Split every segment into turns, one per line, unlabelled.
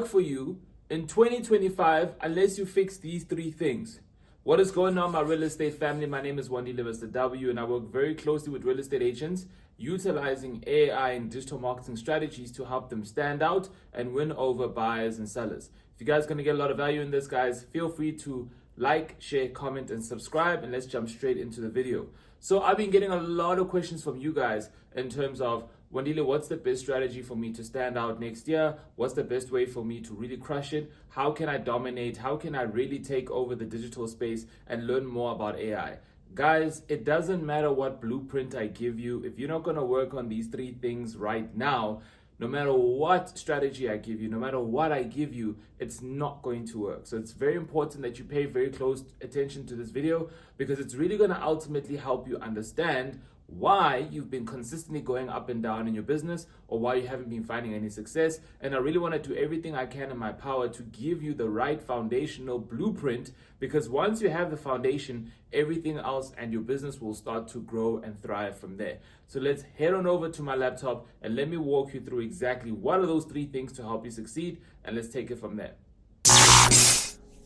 work for you in 2025 unless you fix these three things. What is going on, my real estate family? My name is Wandile Mr. W, and I work very closely with real estate agents utilizing AI and digital marketing strategies to help them stand out and win over buyers and sellers. If you guys are going to get a lot of value in this, guys, feel free to like, share, comment, and subscribe, and let's jump straight into the video. So I've been getting a lot of questions from you guys in terms of, Wandile, what's the best strategy for me to stand out next year? What's the best way for me to really crush it? How can I dominate? How can I really take over the digital space and learn more about AI? Guys, it doesn't matter what blueprint I give you. If you're not going to work on these three things right now, no matter what strategy I give you, no matter what I give you, it's not going to work. So it's very important that you pay very close attention to this video, because it's really going to ultimately help you understand why you've been consistently going up and down in your business, or why you haven't been finding any success. And I really want to do everything I can in my power to give you the right foundational blueprint, because once you have the foundation, everything else and your business will start to grow and thrive from there. So let's head on over to my laptop and let me walk you through exactly what are those three things to help you succeed, and let's take it from there.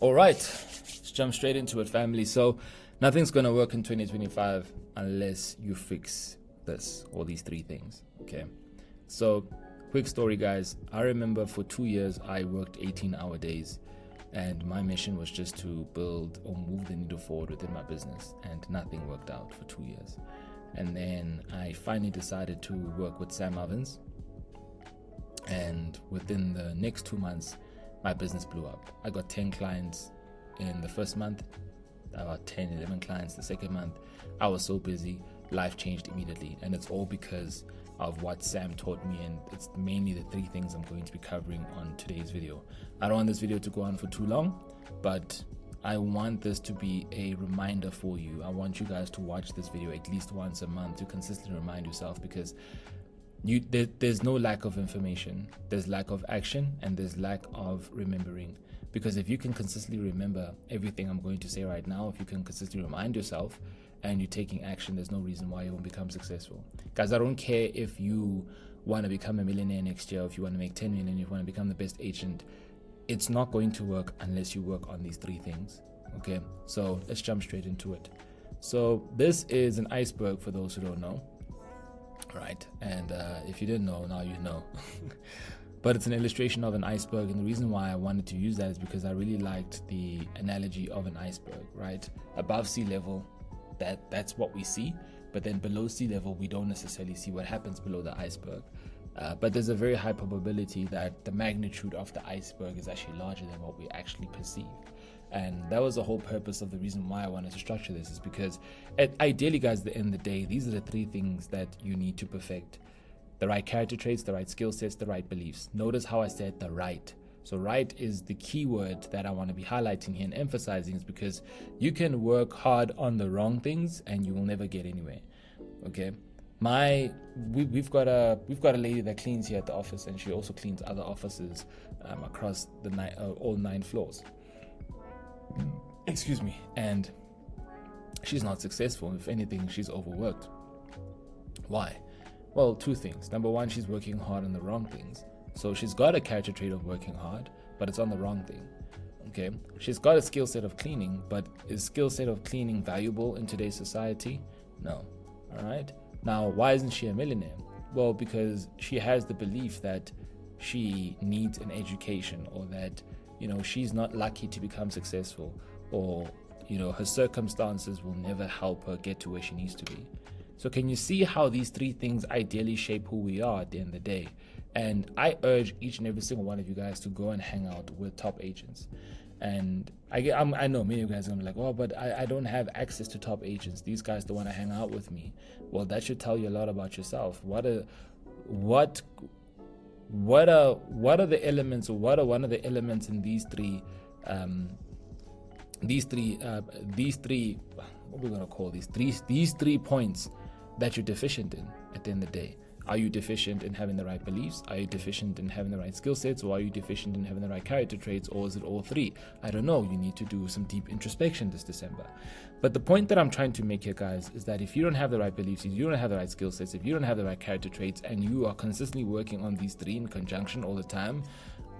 All right, let's jump straight into it, family. So nothing's going to work in 2025 unless you fix this or these three things. Okay. So quick story, guys. I remember for 2 years I worked 18-hour days, and my mission was just to build or move the needle forward within my business, and nothing worked out for 2 years. And then I finally decided to work with Sam Ovens, and within the next 2 months my business blew up. I got 10 clients in the first month, about 10, 11 clients the second month. I was so busy, life changed immediately, and it's all because of what Sam taught me, and it's mainly the three things I'm going to be covering on today's video. I don't want this video to go on for too long, but I want this to be a reminder for you. I want you guys to watch this video at least once a month to consistently remind yourself, because there's no lack of information, there's lack of action, and there's lack of remembering. Because if you can consistently remember everything I'm going to say right now, if you can consistently remind yourself and you're taking action, there's no reason why you won't become successful. Guys, I don't care if you want to become a millionaire next year, if you want to make 10 million, if you want to become the best agent. It's not going to work unless you work on these three things. Okay, so let's jump straight into it. So this is an iceberg for those who don't know. All right, and if you didn't know, now you know. But it's an illustration of an iceberg, and the reason why I wanted to use that is because I really liked the analogy of an iceberg, right? Above sea level, that's what we see, but then below sea level, we don't necessarily see what happens below the iceberg. But there's a very high probability that the magnitude of the iceberg is actually larger than what we actually perceive. And that was the whole purpose of the reason why I wanted to structure this, is because ideally, guys, at the end of the day, these are the three things that you need to perfect. The right character traits, the right skill sets, the right beliefs. Notice how I said the right. So right is the key word that I want to be highlighting here and emphasizing, is because you can work hard on the wrong things and you will never get anywhere. Okay. We've got a lady that cleans here at the office, and she also cleans other offices across the all 9 floors. Excuse me. And she's not successful. If anything, she's overworked. Why? Well, 2 things. Number 1, she's working hard on the wrong things. So she's got a character trait of working hard, but it's on the wrong thing. Okay. She's got a skill set of cleaning, but is skill set of cleaning valuable in today's society? No. All right. Now, why isn't she a millionaire? Well, because she has the belief that she needs an education, or that, she's not lucky to become successful, or, her circumstances will never help her get to where she needs to be. So can you see how these three things ideally shape who we are at the end of the day? And I urge each and every single one of you guys to go and hang out with top agents. And I know many of you guys are going to be like, oh, but I don't have access to top agents. These guys don't want to hang out with me. Well, that should tell you a lot about yourself. What are the elements, or what are one of the elements in these three what we're going to call these 3 points that you're deficient in at the end of the day? Are you deficient in having the right beliefs? Are you deficient in having the right skill sets? Or are you deficient in having the right character traits? Or is it all 3? I don't know. You need to do some deep introspection this December. But the point that I'm trying to make here, guys, is that if you don't have the right beliefs, if you don't have the right skill sets, if you don't have the right character traits, and you are consistently working on these 3 in conjunction all the time,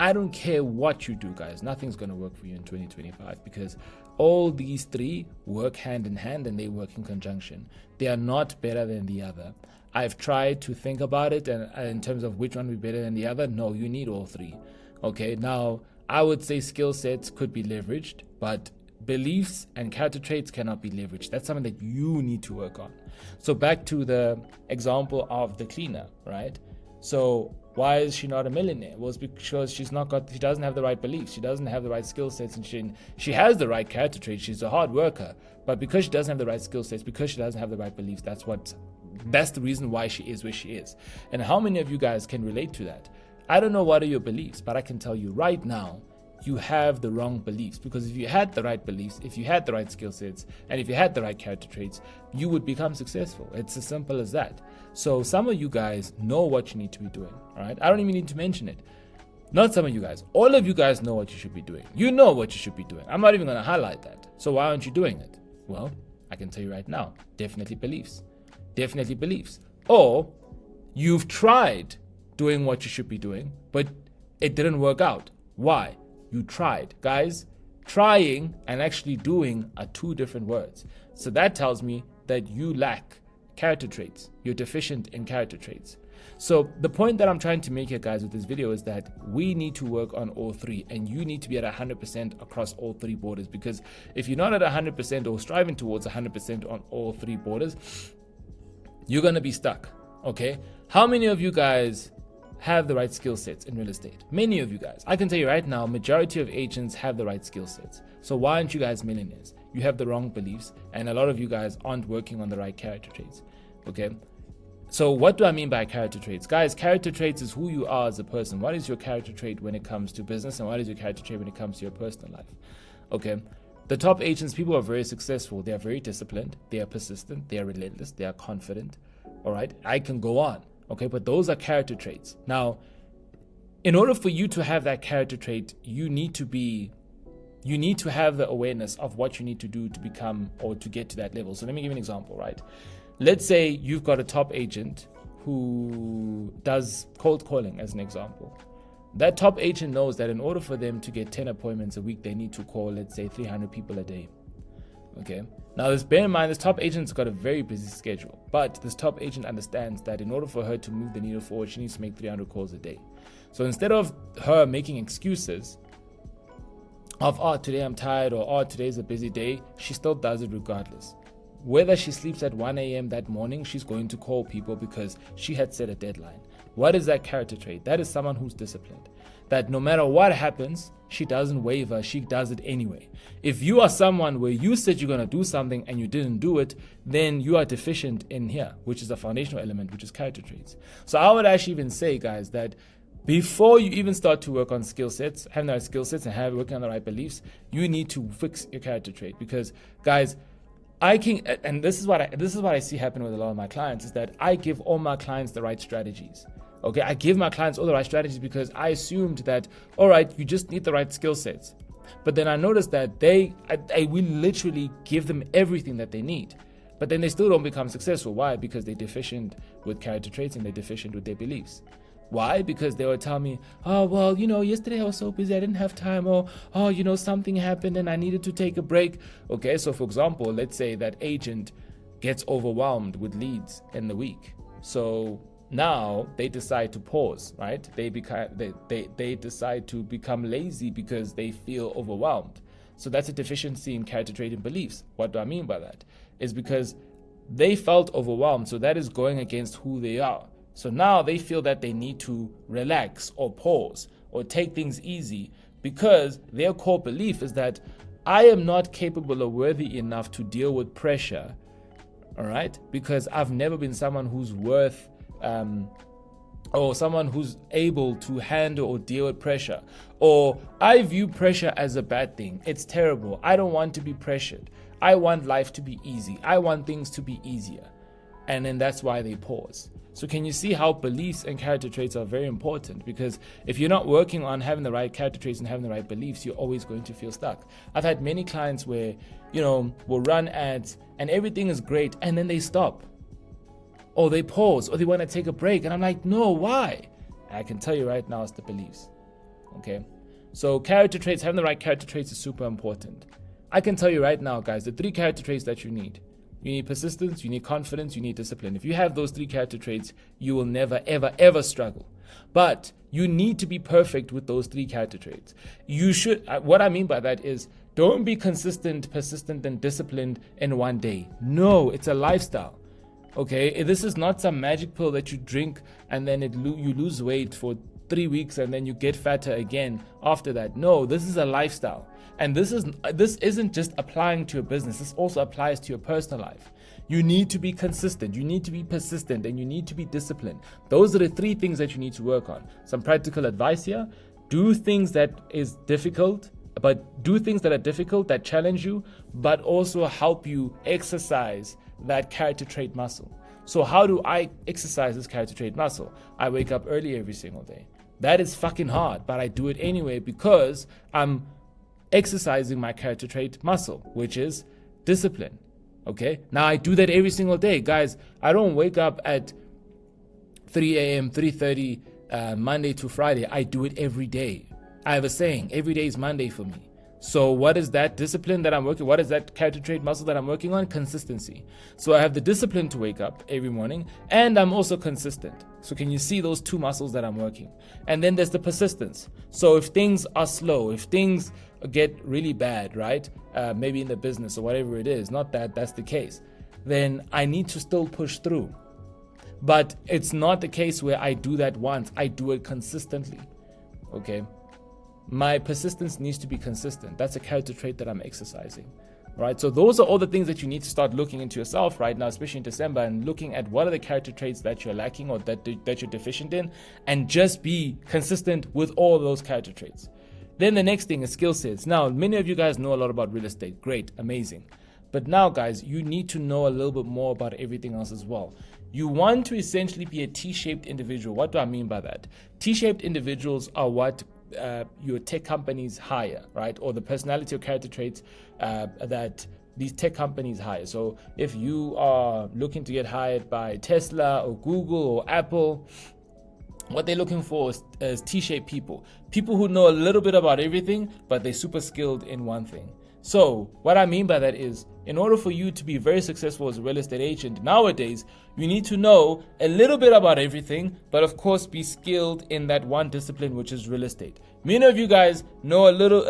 I don't care what you do, guys. Nothing's going to work for you in 2025 because all these three work hand in hand and they work in conjunction. They are not better than the other. I've tried to think about it and in terms of which one would be better than the other. No, you need all three. Okay, now I would say skill sets could be leveraged, but beliefs and character traits cannot be leveraged. That's something that you need to work on. So back to the example of the cleaner, right? So why is she not a millionaire? Well, it's because she doesn't have the right beliefs. She doesn't have the right skill sets, and she has the right character traits. She's a hard worker, but because she doesn't have the right skill sets, because she doesn't have the right beliefs, that's the reason why she is where she is. And how many of you guys can relate to that? I don't know what are your beliefs, but I can tell you right now, you have the wrong beliefs, because if you had the right beliefs, if you had the right skill sets, and if you had the right character traits, you would become successful. It's as simple as that. So some of you guys know what you need to be doing, all right? I don't even need to mention it. Not some of you guys. All of you guys know what you should be doing. You know what you should be doing. I'm not even going to highlight that. So why aren't you doing it? Well, I can tell you right now, definitely beliefs. Definitely beliefs. Or you've tried doing what you should be doing, but it didn't work out. Why? You tried. Guys, trying and actually doing are two different words. So that tells me that you lack character traits. You're deficient in character traits. So the point that I'm trying to make here, guys, with this video is that we need to work on all three, and you need to be at 100% across all three borders, because if you're not at 100% or striving towards 100% on all three borders, you're going to be stuck. Okay? How many of you guys have the right skill sets in real estate? Many of you guys. I can tell you right now, majority of agents have the right skill sets. So why aren't you guys millionaires? You have the wrong beliefs, and a lot of you guys aren't working on the right character traits. Okay? So what do I mean by character traits? Guys, character traits is who you are as a person. What is your character trait when it comes to business, and what is your character trait when it comes to your personal life? Okay? The top agents, people are very successful. They are very disciplined. They are persistent. They are relentless. They are confident. All right? I can go on. Okay? But those are character traits. Now, in order for you to have that character trait, you need to have the awareness of what you need to do to become or to get to that level. So let me give you an example, right? Let's say you've got a top agent who does cold calling, as an example. That top agent knows that in order for them to get 10 appointments a week, they need to call, let's say, 300 people a day. Okay? Now, bear in mind, this top agent's got a very busy schedule, but this top agent understands that in order for her to move the needle forward, she needs to make 300 calls a day. So instead of her making excuses of, today I'm tired, or today's a busy day, she still does it regardless. Whether she sleeps at 1 a.m. that morning, she's going to call people because she had set a deadline. What is that character trait? That is someone who's disciplined. That no matter what happens, she doesn't waver, she does it anyway. If you are someone where you said you're going to do something and you didn't do it, then you are deficient in here, which is a foundational element, which is character traits. So I would actually even say, guys, that before you even start to work on skill sets, having the right skill sets and working on the right beliefs, you need to fix your character trait. Because, guys, this is what I see happen with a lot of my clients, is that I give all my clients the right strategies. Okay, I give my clients all the right strategies because I assumed that, all right, you just need the right skill sets. But then I noticed that I will literally give them everything that they need. But then they still don't become successful. Why? Because they're deficient with character traits and they're deficient with their beliefs. Why? Because they would tell me, yesterday I was so busy, I didn't have time, or, something happened and I needed to take a break. Okay, so for example, let's say that agent gets overwhelmed with leads in the week. So now they decide to pause, right? They decide to become lazy because they feel overwhelmed. So that's a deficiency in character trait and beliefs. What do I mean by that? Is because they felt overwhelmed, so that is going against who they are. So now they feel that they need to relax or pause or take things easy because their core belief is that I am not capable or worthy enough to deal with pressure, all right? Because I've never been someone who's worth or someone who's able to handle or deal with pressure. Or I view pressure as a bad thing. It's terrible. I don't want to be pressured. I want life to be easy. I want things to be easier. And then that's why they pause. So can you see how beliefs and character traits are very important? Because if you're not working on having the right character traits and having the right beliefs, you're always going to feel stuck. I've had many clients where, will run ads and everything is great and then they stop. Or they pause or they want to take a break. And I'm like, no, why? And I can tell you right now, it's the beliefs. Okay, so character traits, having the right character traits is super important. I can tell you right now, guys, the 3 character traits that you need. You need persistence, you need confidence, you need discipline. If you have those 3 character traits, you will never, ever, ever struggle. But you need to be perfect with those 3 character traits. You should, what I mean by that is, don't be consistent, persistent, and disciplined in one day. No, it's a lifestyle. Okay, this is not some magic pill that you drink and then you lose weight for 3 weeks and then you get fatter again after that. No, this is a lifestyle. And this isn't just applying to your business. This also applies to your personal life. You need to be consistent, you need to be persistent, and you need to be disciplined. Those are the 3 things that you need to work on. Some practical advice here. Do things that is difficult, but do things that are difficult, that challenge you, but also help you exercise that character trait muscle. So how do I exercise this character trait muscle? I wake up early every single day. That is fucking hard, but I do it anyway because I'm exercising my character trait muscle, which is discipline. Okay, now I do that every single day, guys. I don't wake up at 3 a.m., 3:30 Monday to Friday. I do it every day. I have a saying, every day is Monday for me. So what is that discipline that I'm working? What is that character trait muscle that I'm working on? Consistency. So I have the discipline to wake up every morning, and I'm also consistent. So can you see those 2 muscles that I'm working? And then there's the persistence. So if things are slow, if things get really bad, right? Maybe in the business or whatever it is, not that that's the case, then I need to still push through. But it's not the case where I do that once, I do it consistently. Okay. My persistence needs to be consistent. That's a character trait that I'm exercising, right? So those are all the things that you need to start looking into yourself right now, especially in December, and looking at what are the character traits that you're lacking or that you're deficient in, and just be consistent with all of those character traits. Then the next thing is skill sets. Now, many of you guys know a lot about real estate. Great, amazing. But now, guys, you need to know a little bit more about everything else as well. You want to essentially be a T-shaped individual. What do I mean by that? T-shaped individuals are what your tech companies hire, right? Or the personality or character traits that these tech companies hire. So if you are looking to get hired by Tesla or Google or Apple, what they're looking for is T-shaped people. People who know a little bit about everything, but they're super skilled in one thing. So what I mean by that is, in order for you to be very successful as a real estate agent nowadays, you need to know a little bit about everything, but of course be skilled in that one discipline, which is real estate. Many of you guys know a little,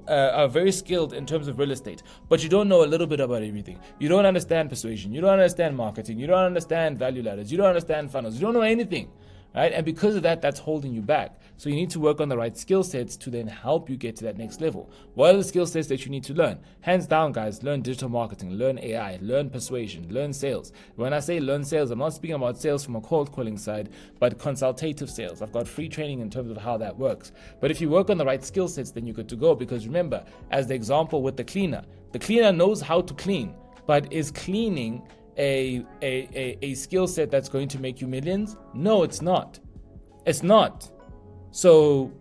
are very skilled in terms of real estate, but you don't know a little bit about everything. You don't understand persuasion. You don't understand marketing. You don't understand value ladders. You don't understand funnels. You don't know anything. Right? And because of that, that's holding you back. So you need to work on the right skill sets to then help you get to that next level. What are the skill sets that you need to learn? Hands down, guys, learn digital marketing, learn AI, learn persuasion, learn sales. When I say learn sales, I'm not speaking about sales from a cold calling side, but consultative sales. I've got free training in terms of how that works. But if you work on the right skill sets, then you're good to go. Because remember, as the example with the cleaner knows how to clean, but is cleaning a skill set that's going to make you millions? No, it's not. It's not. So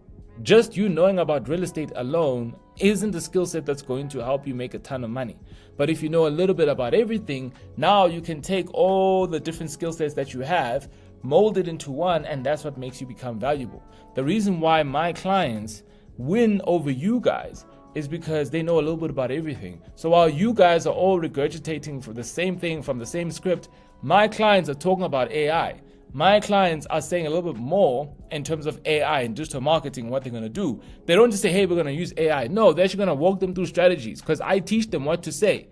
just you knowing about real estate alone isn't a skill set that's going to help you make a ton of money. But if you know a little bit about everything, now you can take all the different skill sets that you have, mold it into one, and that's what makes you become valuable. The reason why my clients win over you guys is because they know a little bit about everything. So while you guys are all regurgitating for the same thing from the same script, my clients are talking about AI. My clients are saying a little bit more in terms of AI and digital marketing, what they're going to do. They don't just say, hey, we're going to use AI. No, they're actually going to walk them through strategies because I teach them what to say.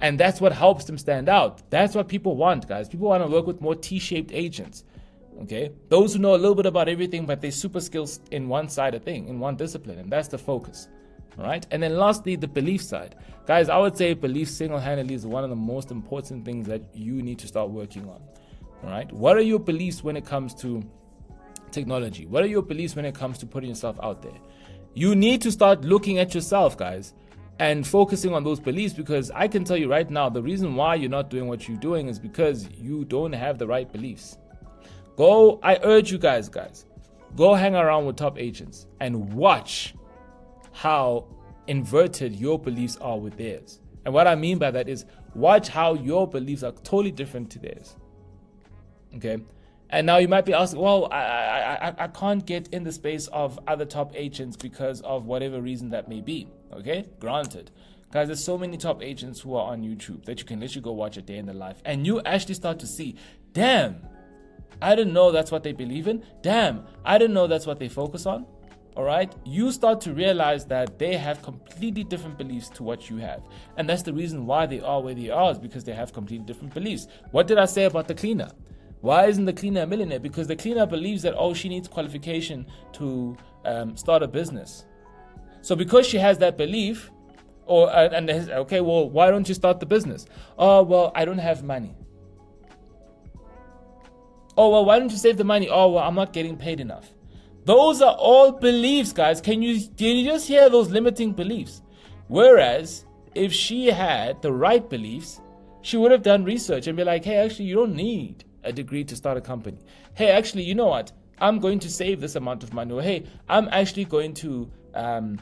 And that's what helps them stand out. That's what people want, guys. People want to work with more T-shaped agents. Okay? Those who know a little bit about everything, but they're super skilled in one side of thing, in one discipline. And that's the focus. All right. And then lastly, the belief side. Guys, I would say belief single-handedly is one of the most important things that you need to start working on. All right. What are your beliefs when it comes to technology? What are your beliefs when it comes to putting yourself out there? You need to start looking at yourself, guys, and focusing on those beliefs, because I can tell you right now, the reason why you're not doing what you're doing is because you don't have the right beliefs. I urge you guys, go hang around with top agents and watch how inverted your beliefs are with theirs. And what I mean by that is watch how your beliefs are totally different to theirs. Okay? And now you might be asking, well, I can't get in the space of other top agents because of whatever reason that may be. Okay, granted. Guys, there's so many top agents who are on YouTube that you can literally go watch a day in their life. And you actually start to see, damn, I didn't know that's what they believe in. Damn, I didn't know that's what they focus on. All right, you start to realize that they have completely different beliefs to what you have. And that's the reason why they are where they are, is because they have completely different beliefs. What did I say about the cleaner? Why isn't the cleaner a millionaire? Because the cleaner believes that, oh, she needs qualification to start a business. So because she has that belief, okay, well, why don't you start the business? Oh, well, I don't have money. Oh, well, why don't you save the money? Oh, well, I'm not getting paid enough. Those are all beliefs, guys. Can you just hear those limiting beliefs? Whereas if she had the right beliefs, she would have done research and be like, hey, actually, you don't need a degree to start a company. Hey, actually, you know what? I'm going to save this amount of money. Or hey, I'm actually going to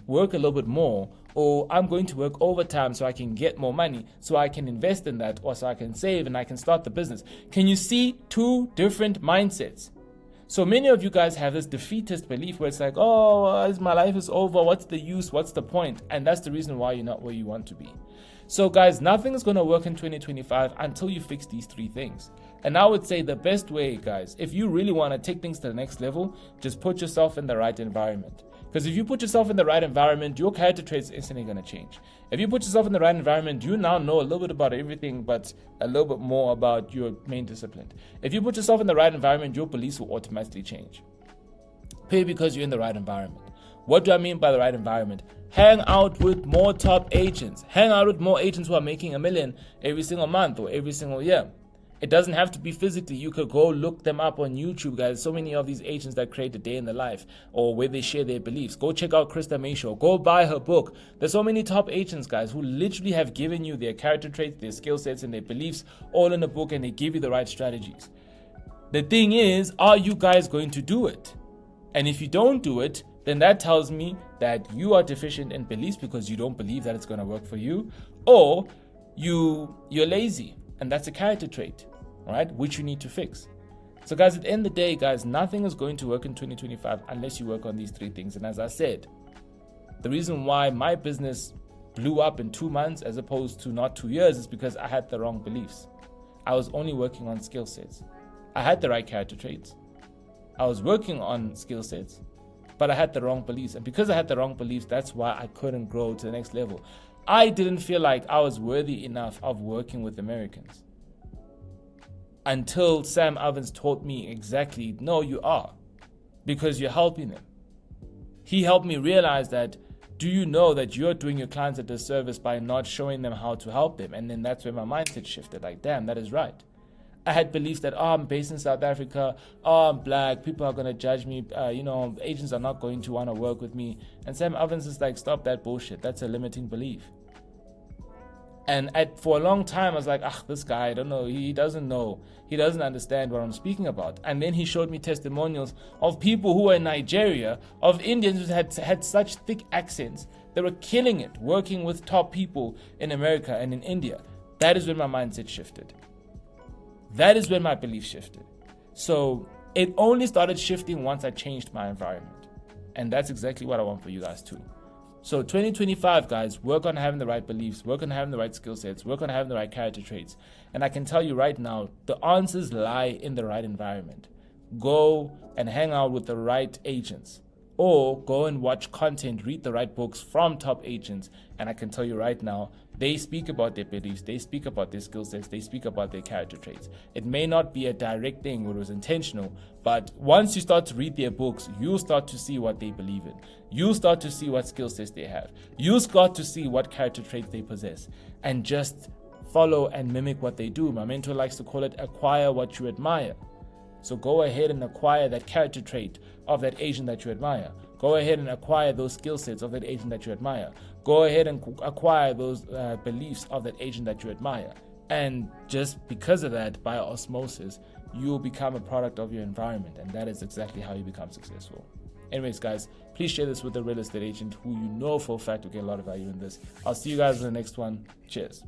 work a little bit more, or I'm going to work overtime so I can get more money, so I can invest in that, or so I can save and I can start the business. Can you see two different mindsets? So many of you guys have this defeatist belief where it's like, oh, my life is over. What's the use? What's the point? And that's the reason why you're not where you want to be. So guys, nothing is going to work in 2025 until you fix these three things. And I would say the best way, guys, if you really want to take things to the next level, just put yourself in the right environment. Because if you put yourself in the right environment, your character traits are instantly going to change. If you put yourself in the right environment, you now know a little bit about everything, but a little bit more about your main discipline. If you put yourself in the right environment, your beliefs will automatically change. Pay because you're in the right environment. What do I mean by the right environment? Hang out with more top agents. Hang out with more agents who are making $1 million every single month or every single year. It doesn't have to be physically. You could go look them up on YouTube, guys. So many of these agents that create a day in the life or where they share their beliefs. Go check out Krista May Show. Go buy her book. There's so many top agents, guys, who literally have given you their character traits, their skill sets, and their beliefs all in a book, and they give you the right strategies. The thing is, are you guys going to do it? And if you don't do it, then that tells me that you are deficient in beliefs because you don't believe that it's going to work for you, or you're lazy, and that's a character trait. All right, which you need to fix. So guys, at the end of the day, guys, nothing is going to work in 2025 unless you work on these three things. And as I said, the reason why my business blew up in 2 months as opposed to not 2 years is because I had the wrong beliefs. I was only working on skill sets. I had the right character traits. I was working on skill sets, but I had the wrong beliefs. And because I had the wrong beliefs, that's why I couldn't grow to the next level. I didn't feel like I was worthy enough of working with Americans. Until Sam Ovens taught me exactly, no, you are, because you're helping them. He helped me realize that, do you know that you're doing your clients a disservice by not showing them how to help them? And then that's where my mindset shifted. Like, damn, that is right. I had beliefs that, I'm based in South Africa, I'm black, people are going to judge me, agents are not going to want to work with me. And Sam Ovens is like, stop that bullshit. That's a limiting belief. And for a long time, I was like, this guy, I don't know. He doesn't know. He doesn't understand what I'm speaking about. And then he showed me testimonials of people who were in Nigeria, of Indians who had such thick accents. They were killing it, working with top people in America and in India. That is when my mindset shifted. That is when my belief shifted. So it only started shifting once I changed my environment. And that's exactly what I want for you guys too. So 2025, guys, work on having the right beliefs, work on having the right skill sets, work on having the right character traits. And I can tell you right now, the answers lie in the right environment. Go and hang out with the right agents, or go and watch content, read the right books from top agents. And I can tell you right now, they speak about their beliefs, they speak about their skill sets, they speak about their character traits. It may not be a direct thing where it was intentional, but once you start to read their books, you'll start to see what they believe in. You'll start to see what skill sets they have. You'll start to see what character traits they possess. And just follow and mimic what they do. My mentor likes to call it acquire what you admire. So go ahead and acquire that character trait of that agent that you admire. Go ahead and acquire those skill sets of that agent that you admire. Go ahead and acquire those beliefs of that agent that you admire. And just because of that, by osmosis, you will become a product of your environment. And that is exactly how you become successful. Anyways, guys, please share this with a real estate agent who you know for a fact will get a lot of value in this. I'll see you guys in the next one. Cheers.